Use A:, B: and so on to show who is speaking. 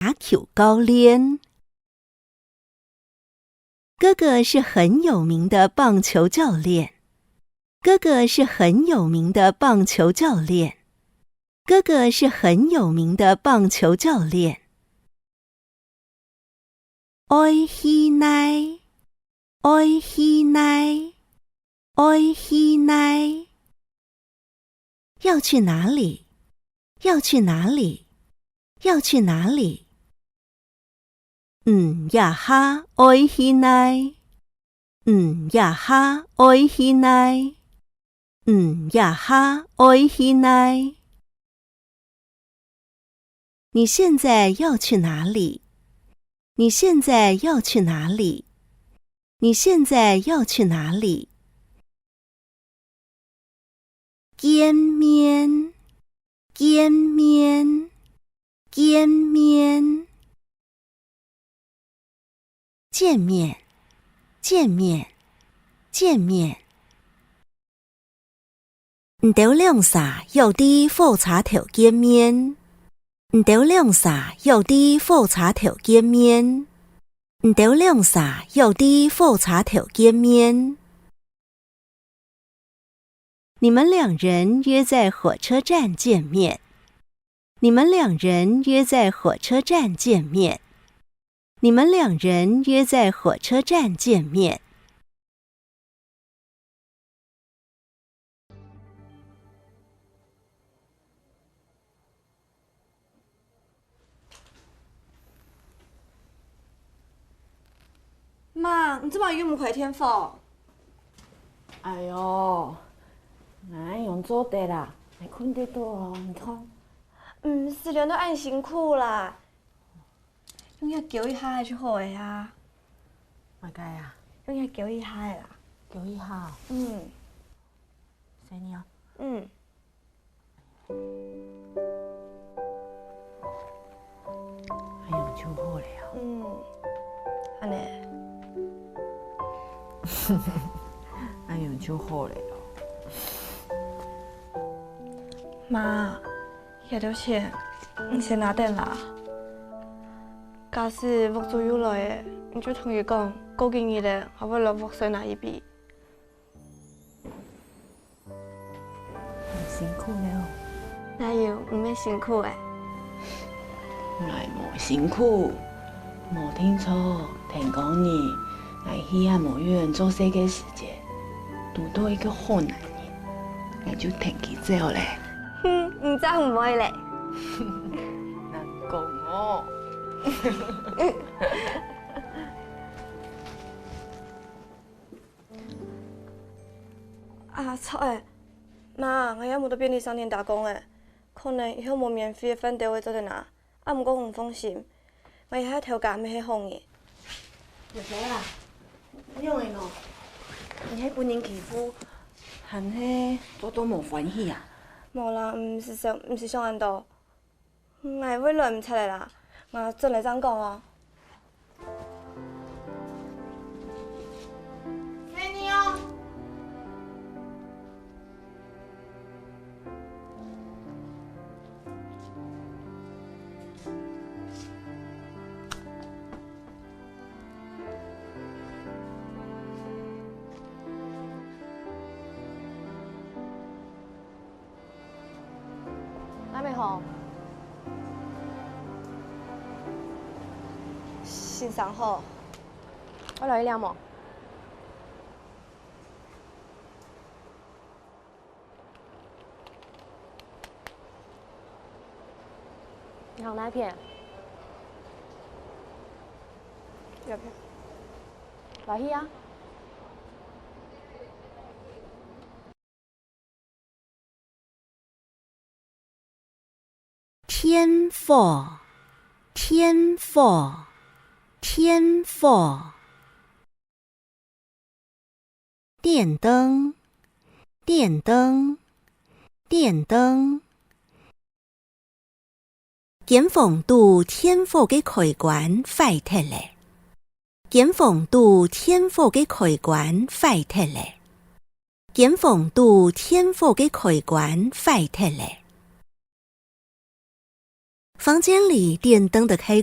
A: 打球高练。哥哥是很有名的棒球教练。哥哥是很有名的棒球教练。哥哥是很有名的棒球教练。愛しない、愛しない、愛しない。要去哪里？要去哪里？要去哪里？やは愛しない。やは愛しない。やは愛しない。你现在要去哪里？你现在要去哪里？你现在要去哪里？见面，见面，见面。见面，见面，见面。唔到兩啥要啲複雜條見面。唔到兩啥要啲複雜條見面。唔到兩啥要啲複雜條見面。你们两人约在火车站见面。你们两人约在火车站见面。你们两人约在火车站见面。
B: 妈，你这把岳母回天否？
C: 哎呦，俺用做的啦，你困得多哦，你看。
B: 是人都按辛苦啦，用要叫一下就好的啊。
C: 乜解啊？
B: 用要叫一下啦。
C: 叫一下。谁呢？哎呦，就好了。
B: 安尼。
C: 哎呦，就好了。
B: 妈，遐条钱，你先拿定啦。假使木做有来的，你就同伊讲，过几日咧，我要落木水拿一笔。
C: 辛苦了。
B: 哪有唔免辛苦诶？
C: 我冇辛苦，冇听错，听讲你，我喜爱某院做些个时间，遇到一个好男人，我就听佢走咧。
B: 唔知唔可以咧？
C: 难讲哦。
B: 啊操诶！妈，我也冇到便利商店打工诶，可能以后冇免费的饭店会做得拿，啊，唔过唔放心，我以后调价咪去哄伊。
C: 入嚟啦，用的喏，你迄本人欺负，含迄做都冇欢喜啊。
B: 冇啦，唔是想安度，我会乱唔出来啦，我真嚟怎讲哦。
C: 给你哦。
D: 还没好，
B: 欣赏好，
D: 我来一辆么？你好哪一片？
B: 要不要？
D: 来去啊！
A: 天赋，天赋，天赋。电灯，电灯，電燈。檢防度天賦嘅開關快鐵咧，檢防度天賦嘅開關快鐵咧，檢防度天賦嘅開關快鐵咧。房間裡電燈的開